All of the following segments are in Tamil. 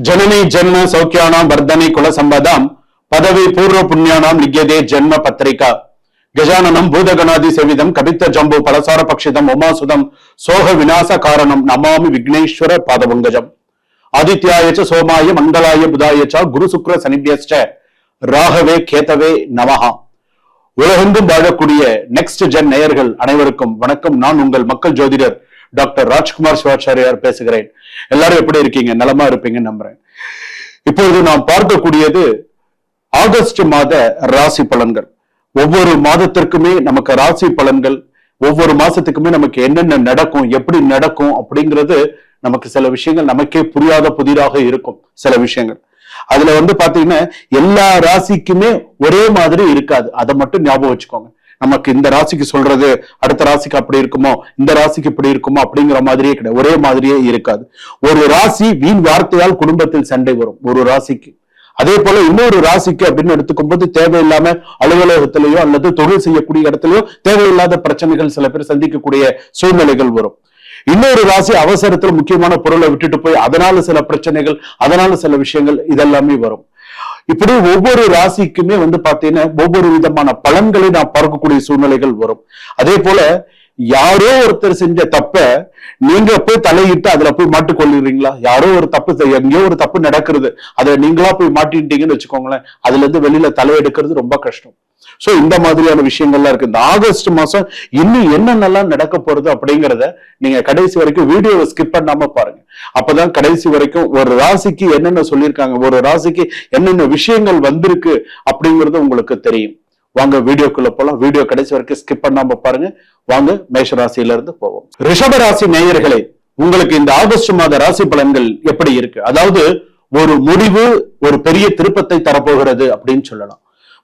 जननी जन्म सौख्यानां वर्धने कुल संपदां पदवी पूर्व पुण्यानां लिख्यते जन्म पत्रिका गजाननं भूतगणादि सेविदं कवित्त जम्बू पलसार पक्षितम् उमासुदं सोह विनाश कारणं नमामि विघ्नेश्वर पादपङ्कजम् आदित्याय च सोमाय मंगलाय बुधाय च गुरु शुक्र शनिभ्यश्च ராகவே கேதவே நமஹா. உலகெங்கும் வாழக்கூடிய நெக்ஸ்ட் ஜென் நேயர்கள் அனைவருக்கும் வணக்கம். நான் உங்கள் மக்கள் ஜோதிடர் டாக்டர் ராஜ்குமார் சிவாச்சாரியார் பேசுகிறேன். எல்லாரும் எப்படி இருக்கீங்க? நலமா இருப்பீங்கன்னு நம்புறேன். இப்பொழுது நாம் பார்க்கக்கூடியது ஆகஸ்ட் மாத ராசி பலன்கள். ஒவ்வொரு மாதத்திற்குமே நமக்கு ராசி பலன்கள், ஒவ்வொரு மாசத்துக்குமே நமக்கு என்னென்ன நடக்கும், எப்படி நடக்கும் அப்படிங்கிறது நமக்கு சில விஷயங்கள் நமக்கே புரியாத புதிதாக இருக்கும். சில விஷயங்கள் அதுல பாத்தீங்கன்னா எல்லா ராசிக்குமே ஒரே மாதிரி இருக்காது. அதை மட்டும் ஞாபகம் வச்சுக்கோங்க. நமக்கு இந்த ராசிக்கு சொல்றது அடுத்த ராசிக்கு அப்படி இருக்குமோ, இந்த ராசிக்கு இப்படி இருக்குமோ அப்படிங்கிற மாதிரியே கிடையாது. ஒரே மாதிரியே இருக்காது. ஒரு ராசி வீண் வார்த்தையால் குடும்பத்தில் சண்டை வரும் ஒரு ராசிக்கு. அதே போல இன்னொரு ராசிக்கு அப்படின்னு எடுத்துக்கும் போது தேவையில்லாம அலுவலகத்திலேயோ அல்லது தொழில் செய்யக்கூடிய இடத்துலயோ தேவையில்லாத பிரச்சனைகள் சில பேர் சந்திக்கக்கூடிய சூழ்நிலைகள் வரும். இன்னொரு ராசி அவசரத்துல முக்கியமான பொருளை விட்டுட்டு போய் அதனால சில பிரச்சனைகள், அதனால சில விஷயங்கள் இதெல்லாமே வரும். இப்படி ஒவ்வொரு ராசிக்குமே பாத்தீங்கன்னா ஒவ்வொரு விதமான பலன்களை நான் பார்க்கக்கூடிய சூழ்நிலைகள் வரும். அதே போல யாரோ ஒருத்தர் செஞ்ச தப்ப நீங்க போய் தலையிட்டு அதுல போய் மாட்டுக்கொள்ளுறீங்களா? யாரோ ஒரு தப்பு, எங்கேயோ ஒரு தப்பு நடக்கிறது, அதை நீங்களா போய் மாட்டிட்டீங்கன்னு வச்சுக்கோங்களேன். அதுல இருந்து வெளியில தலையெடுக்கிறது ரொம்ப கஷ்டம். சோ இந்த மாதிரியான விஷயங்கள்லாம் இருக்கு. இந்த ஆகஸ்ட் மாசம் இன்னும் என்னென்னலாம் நடக்க போறது அப்படிங்கிறத நீங்க கடைசி வரைக்கும் வீடியோவை ஸ்கிப் பண்ணாம பாருங்க. அப்பதான் கடைசி வரைக்கும் ஒரு ராசிக்கு என்னென்ன சொல்லியிருக்காங்க, ஒரு ராசிக்கு என்னென்ன விஷயங்கள் வந்திருக்கு அப்படிங்கிறது உங்களுக்கு தெரியும். வாங்க வீடியோக்குள்ள போலாம். வீடியோ கடைசி வரைக்கும் ஸ்கிப் பண்ணாம பாருங்க. வாங்க மேஷ ராசியில இருந்து போவோம். ரிஷப ராசி நேயர்களே, உங்களுக்கு இந்த ஆகஸ்ட் மாத ராசி பலன்கள் எப்படி இருக்கு? அதாவது ஒரு முடிவு ஒரு பெரிய திருப்பத்தை தரப்போகிறது அப்படின்னு சொல்லலாம்.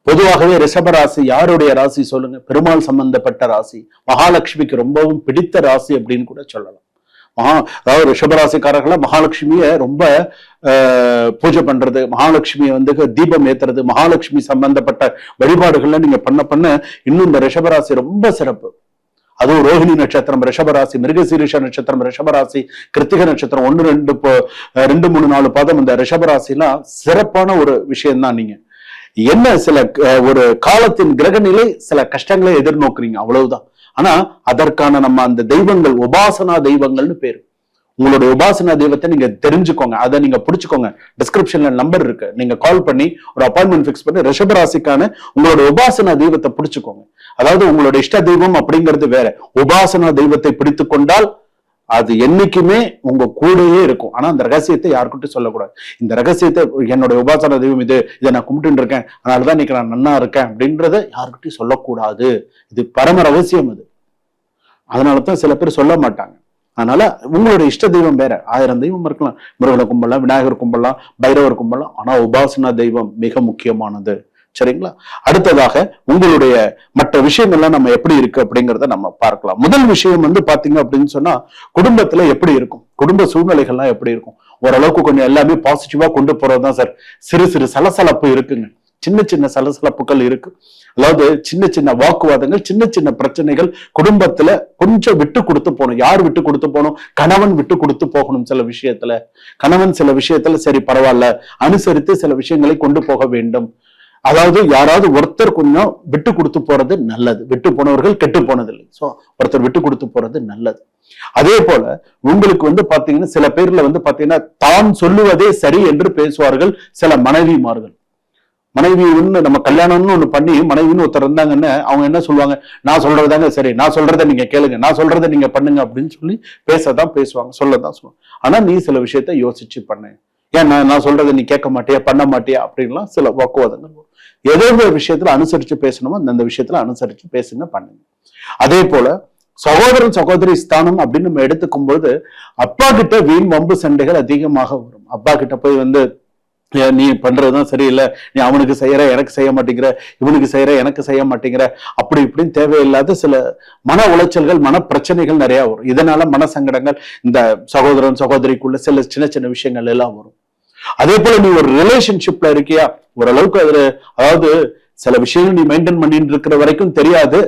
பொதுவாகவே ரிஷபராசி யாருடைய ராசி சொல்லுங்க? பெருமாள் சம்பந்தப்பட்ட ராசி, மகாலட்சுமிக்கு ரொம்பவும் பிடித்த ராசி அப்படின்னு கூட சொல்லலாம். அதாவது ரிஷபராசிக்காரர்கள மகாலட்சுமிய ரொம்ப பூஜை பண்றது, மகாலட்சுமியை தீபம் ஏத்துறது, மகாலட்சுமி சம்பந்தப்பட்ட வழிபாடுகள்ல நீங்க பண்ண இன்னும் இந்த ரிஷபராசி ரொம்ப சிறப்பு. அதுவும் ரோஹிணி நட்சத்திரம் ரிஷபராசி, மிருகசீரிஷ நட்சத்திரம் ரிஷபராசி, கிருத்திகை நட்சத்திரம் 1, 2, 3, 4 பாதம் இந்த ரிஷபராசி எல்லாம் சிறப்பான ஒரு விஷயம் தான். நீங்க என்ன சில ஒரு காலத்தின் கிரக நிலை சில கஷ்டங்களை எதிர்நோக்குறீங்க, அவ்வளவுதான். ஆனா அதற்கான நம்ம அந்த தெய்வங்கள் உபாசனா தெய்வங்கள்னு பேரு. உங்களுடைய உபாசனா தெய்வத்தை நீங்க தெரிஞ்சுக்கோங்க, அதை நீங்க புடிச்சுக்கோங்க. டிஸ்கிரிப்ஷன்ல நம்பர் இருக்கு, நீங்க கால் பண்ணி ஒரு அப்பாயின்மெண்ட் பிக்ஸ் பண்ணி ரிஷபராசிக்கான உங்களோட உபாசனா தெய்வத்தை பிடிச்சுக்கோங்க. அதாவது உங்களோட இஷ்ட தெய்வம் அப்படிங்கிறது வேற, உபாசனா தெய்வத்தை பிடித்து கொண்டால் அது என்னைக்குமே உங்க கூடயே இருக்கும். ஆனா அந்த ரகசியத்தை யாருக்கிட்டும் சொல்லக்கூடாது. இந்த ரகசியத்தை என்னோட உபாசன தெய்வம் இதை நான் கும்பிட்டு இருக்கேன், அதனாலதான் இன்னைக்கு நான் நன்னா இருக்கேன் அப்படின்றத யாருக்கிட்டையும் சொல்லக்கூடாது. இது பரம ரகசியம். அது அதனாலதான் சில பேர் சொல்ல மாட்டாங்க. அதனால உங்களோட இஷ்ட தெய்வம் வேற, 1000 தெய்வம் இருக்கலாம். முருகனை கும்பிடலாம், விநாயகர் கும்பிடலாம், பைரவர் கும்பிடலாம். ஆனா உபாசனா தெய்வம் மிக முக்கியமானது. சரிங்களா? அடுத்ததாக உங்களுடைய மற்ற விஷயங்கள்லாம் நம்ம எப்படி இருக்கு அப்படிங்கிறத நம்ம பார்க்கலாம். முதல் விஷயம் பாத்தீங்க அப்படின்னு சொன்னா குடும்பத்துல எப்படி இருக்கும், குடும்ப சூழ்நிலைகள்லாம் எப்படி இருக்கும். ஓரளவுக்கு கொஞ்சம் எல்லாமே பாசிட்டிவா கொண்டு போறதுதான் சார். சிறு சிறு சலசலப்பு இருக்குங்க, சின்ன சின்ன சலசலப்புகள் இருக்கு. அதாவது சின்ன சின்ன வாக்குவாதங்கள், சின்ன சின்ன பிரச்சனைகள் குடும்பத்துல கொஞ்சம் விட்டு கொடுத்து போகணும். யார் விட்டு கொடுத்து போகணும்? கணவன் விட்டு கொடுத்து போகணும். சில விஷயத்துல கணவன் சில விஷயத்துல சரி பரவாயில்ல அனுசரித்து சில விஷயங்களை கொண்டு போக வேண்டும். அதாவது யாராவது ஒருத்தர் கொஞ்சம் விட்டு கொடுத்து போறது நல்லது. விட்டு போனவர்கள் கெட்டு போனதில்லை. சோ ஒருத்தர் விட்டு கொடுத்து போறது நல்லது. அதே போல உங்களுக்கு பாத்தீங்கன்னா சில பேர்ல பாத்தீங்கன்னா தான் சொல்லுவதே சரி என்று பேசுவார்கள் சில மனைவிமார்கள். மனைவி நம்ம கல்யாணம்னு ஒண்ணு பண்ணி மனைவின்னு ஒருத்தர் இருந்தாங்கன்னு அவங்க என்ன சொல்லுவாங்க? நான் சொல்றதாங்க சரி, நான் சொல்றதை நீங்க கேளுங்க, நான் சொல்றதை நீங்க பண்ணுங்க அப்படின்னு சொல்லி பேசதான் பேசுவாங்க, சொல்லதான் சொல்லுவாங்க. ஆனா நீ சில விஷயத்த யோசிச்சு பண்ணு, ஏன் நான் சொல்றதை நீ கேட்க மாட்டியா, பண்ண மாட்டியா அப்படின்லாம் சில வாக்குவாதங்கள். ஏதோ ஒரு விஷயத்துல அனுசரிச்சு பேசணுமோ அந்த விஷயத்துல அனுசரிச்சு பேசுங்க, பண்ணுங்க. அதே போல சகோதரன் சகோதரி ஸ்தானம் அப்படின்னு நம்ம எடுத்துக்கும் போது அப்பா கிட்ட வீண் வம்பு சண்டைகள் அதிகமாக வரும். அப்பா கிட்ட போய் நீ பண்றதுதான் சரியில்லை, நீ அவனுக்கு செய்யற எனக்கு செய்ய மாட்டேங்கிற, இவனுக்கு செய்யற எனக்கு செய்ய மாட்டேங்கிற, அப்படி இப்படின்னு தேவையில்லாத சில மன உளைச்சல்கள், மன பிரச்சனைகள் நிறைய வரும். இதனால மன சங்கடங்கள் இந்த சகோதரன் சகோதரிக்குள்ள சில சின்ன சின்ன விஷயங்கள் எல்லாம் வரும். அதே போல நீ ஒரு ரிலேஷன்ஷிப்ல இருக்கியா, ஓரளவுக்கு அதுல அதாவது சில விஷயங்கள் நீ மெயின்டைன் பண்ணிட்டு இருக்கிற வரைக்கும் தெரியாது,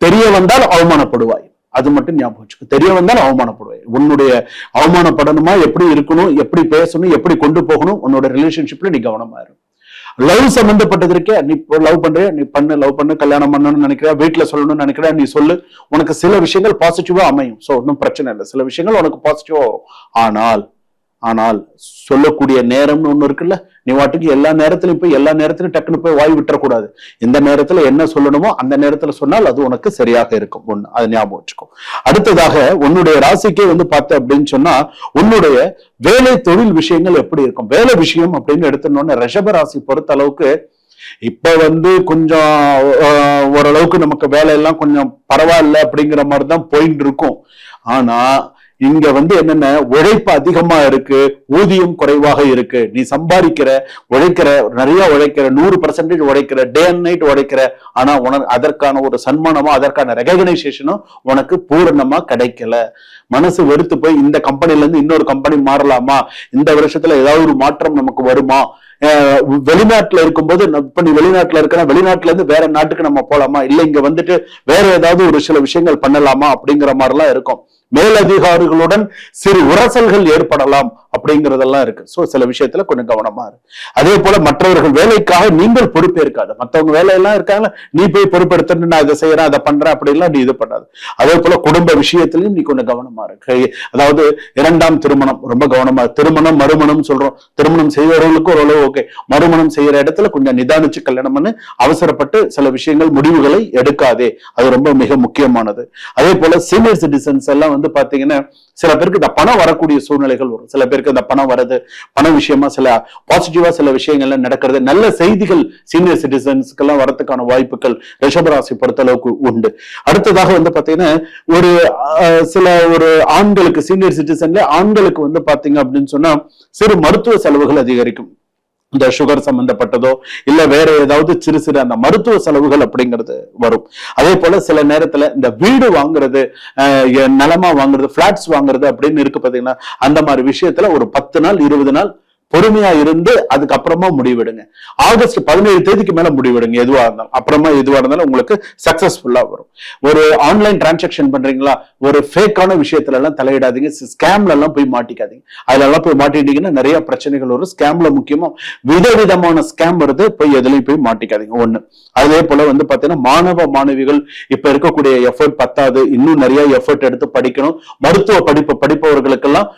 தெரிய வந்தால் அவமானப்படுவாய். அது மட்டும் ஞாபகம் வச்சுக்கோ. தெரிய வந்தாலும் அவமானப்படுவேன். உன்னுடைய அவமானப்படணுமா, எப்படி இருக்கணும், எப்படி பேசணும், எப்படி கொண்டு போகணும், உன்னோட ரிலேஷன்ஷிப்ல நீ கவனமா இரு. லவ் சம்பந்தப்பட்டதற்கே நீ லவ் பண்றியா, நீ பண்ணு, லவ் பண்ணு, கல்யாணம் பண்ணணும்னு நினைக்கிற, வீட்டுல சொல்லணும்னு நினைக்கிற, நீ சொல்லு. உனக்கு சில விஷயங்கள் பாசிட்டிவா அமையும். சோ ஒன்னும் பிரச்சனை இல்லை. சில விஷயங்கள் உனக்கு பாசிட்டிவா வரும். ஆனால் சொல்லக்கூடிய நேரம்னு ஒண்ணு இருக்குல்ல, நீ வாட்டுக்கு எல்லா நேரத்திலும் போய் எல்லா நேரத்திலும் டக்குன்னு போய் வாய் விட்டுறக்கூடாது. இந்த நேரத்துல என்ன சொல்லணுமோ அந்த நேரத்துல சொன்னால் அது உனக்கு சரியாக இருக்கும். ஒண்ணு, அது ஞாபகம் வச்சுக்கோ. அடுத்ததாக உன்னுடைய ராசிக்கே பார்த்த அப்படின்னு சொன்னா உன்னுடைய வேலை தொழில் விஷயங்கள் எப்படி இருக்கும். வேலை விஷயம் அப்படின்னு எடுத்துனோன்னு ரிஷப ராசி பொறுத்த அளவுக்கு இப்ப கொஞ்சம் ஓரளவுக்கு நமக்கு வேலையெல்லாம் கொஞ்சம் பரவாயில்ல அப்படிங்கிற மாதிரிதான் போயிட்டு இருக்கும். ஆனா இங்க என்னென்ன உழைப்பு அதிகமா இருக்கு, ஊதியம் குறைவாக இருக்கு. நீ சம்பாதிக்கிற, உழைக்கிற, நிறைய உழைக்கிற, 100% உழைக்கிற, டே அண்ட் நைட் உழைக்கிற. ஆனா உனக்கு அதற்கான ஒரு சன்மானமோ அதற்கான ரெகக்னைசேஷனும் உனக்கு பூரணமா கிடைக்கல. மனசு வெறுத்து போய் இந்த கம்பெனில இருந்து இன்னொரு கம்பெனி மாறலாமா, இந்த வருஷத்துல ஏதாவது ஒரு மாற்றம் நமக்கு வருமா, வெளிநாட்டுல இருக்கும்போது இப்ப நீ வெளிநாட்டுல இருக்கிற, வெளிநாட்டுல இருந்து வேற நாட்டுக்கு நம்ம போலாமா, இல்ல இங்க வேற ஏதாவது ஒரு சில விஷயங்கள் பண்ணலாமா அப்படிங்கிற மாதிரிலாம் இருக்கும். மேலதிகாரிகளுடன் சிறு உரசல்கள் ஏற்படலாம் அப்படிங்கறதெல்லாம் இருக்கு. சோ சில விஷயத்துல கொஞ்சம் கவனமா இருக்கு. அதே போல மற்றவர்கள் வேலைக்காக நீங்கள் பொறுப்பேற்காது. மற்றவங்க வேலையெல்லாம் இருக்காங்க, நீ போய் பொறுப்பெடுத்து நான் இதை செய்யறேன் அதை பண்றேன் அப்படிலாம் நீ இது பண்ணாது. அதே போல குடும்ப விஷயத்திலையும் நீ கொஞ்சம் கவனமா இருக்கு. அதாவது 2ஆம் திருமணம் ரொம்ப கவனமா. திருமணம் மறுமணம் சொல்றோம். திருமணம் செய்யறவர்களுக்கு ஓரளவு ஓகே. மறுமணம் செய்யற இடத்துல கொஞ்சம் நிதானிச்சு கல்யாணம் பண்ணு. அவசரப்பட்டு சில விஷயங்கள் முடிவுகளை எடுக்காதே. அது ரொம்ப மிக முக்கியமானது. அதே போல சீனியர் சிட்டிசன்ஸ் எல்லாம் பாத்தீங்கன்னா சில பேருக்கு இந்த பணம் வரக்கூடிய சூழ்நிலைகள் வரும். சில பேருக்கு இந்த பணம் வருது, பண விஷயமா சில பாசிட்டிவா சில விஷயங்கள்லாம் நடக்கிறது, நல்ல செய்திகள் சீனியர் சிட்டிசன்ஸ்க்கு எல்லாம் வரதுக்கான வாய்ப்புகள் ரிஷபராசி பொறுத்த அளவுக்கு உண்டு. அடுத்ததாக பாத்தீங்கன்னா ஒரு ஒரு ஆண்களுக்கு, சீனியர் சிட்டிசன்ல ஆண்களுக்கு பாத்தீங்க அப்படின்னு சொன்னா சிறு மருத்துவ செலவுகள் அதிகரிக்கும். இந்த சுகர் சம்பந்தப்பட்டதோ இல்ல வேற ஏதாவது சிறு சிறு அந்த மருத்துவ செலவுகள் அப்படிங்கிறது வரும். அதே போல சில நேரத்துல இந்த வீடு வாங்குறது, நிலமா வாங்குறது, பிளாட்ஸ் வாங்குறது அப்படின்னு இருக்கு பாத்தீங்கன்னா, அந்த மாதிரி விஷயத்துல ஒரு 10 நாள் 20 நாள் பொறுமையா இருந்து அதுக்கப்புறமா முடிவெடுங்க. ஆகஸ்ட் 17 தேதிக்கு மேல முடிவெடுங்க. எதுவா இருந்தாலும் அப்புறமா எதுவா இருந்தாலும் உங்களுக்கு சக்சஸ்ஃபுல்லா வரும். ஒரு ஆன்லைன் டிரான்சாக்சன் பண்றீங்களா, ஒரு ஃபேக்கான விஷயத்துல எல்லாம் தலையிடாதீங்க. ஸ்கேம்ல எல்லாம் போய் மாட்டிக்காதீங்க. அதுல எல்லாம் போய் மாட்டிட்டீங்கன்னா நிறைய பிரச்சனைகள் வரும். ஸ்கேம்ல முக்கியமா விதவிதமான ஸ்கேம் வருது, போய் எதுலையும் போய் மாட்டிக்காதீங்க. ஒண்ணு. அதே போல பாத்தீங்கன்னா மாணவ மாணவிகள் இப்ப இருக்கக்கூடிய எஃபர்ட் பத்தாது, இன்னும் நிறைய எஃபர்ட் எடுத்து படிக்கணும். மருத்துவ படிப்பவர்களுக்கெல்லாம்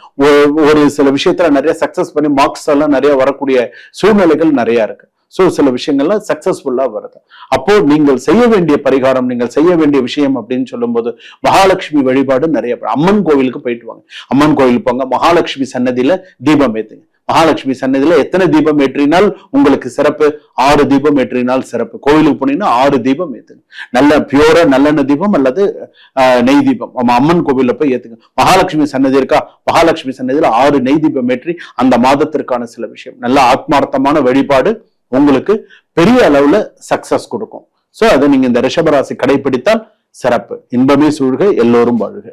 ஒரு சில விஷயத்துல நிறைய சக்சஸ் பண்ணி மார்க்ஸ் எல்லாம் நிறைய வரக்கூடிய சூழ்நிலைகள் நிறைய இருக்கு. சோ சில விஷயங்கள்லாம் சக்சஸ்ஃபுல்லா வருது. அப்போ நீங்கள் செய்ய வேண்டிய பரிகாரம், நீங்கள் செய்ய வேண்டிய விஷயம் அப்படின்னு சொல்லும் போது மகாலட்சுமி வழிபாடு நிறைய. அம்மன் கோவிலுக்கு போயிட்டு வாங்க. அம்மன் கோவிலுக்கு போங்க, மகாலட்சுமி சன்னதியில தீபம் ஏத்துங்க. மகாலட்சுமி சன்னதியில எத்தனை தீபம் ஏற்றினால் உங்களுக்கு சிறப்பு? 6 தீபம் ஏற்றினால் சிறப்பு. கோவிலுக்கு போனீங்கன்னா 6 தீபம் ஏத்துங்க. நல்ல பியூரா நல்லெண்ணெய் தீபம் அல்லது நெய் தீபம் அம்மன் கோவில்ல போய் ஏத்துங்க. மகாலட்சுமி சன்னதி இருக்கா, மகாலட்சுமி சன்னதியில 6 நெய் தீபம் ஏற்றி அந்த மாதத்திற்கான சில விஷயம் நல்ல ஆத்மார்த்தமான வழிபாடு உங்களுக்கு பெரிய அளவுல சக்சஸ் கொடுக்கும். சோ அதை நீங்க இந்த ரிஷபராசி கடைபிடித்தால் சிறப்பு. இன்பமே சூழ்க, எல்லோரும் வாழ்க.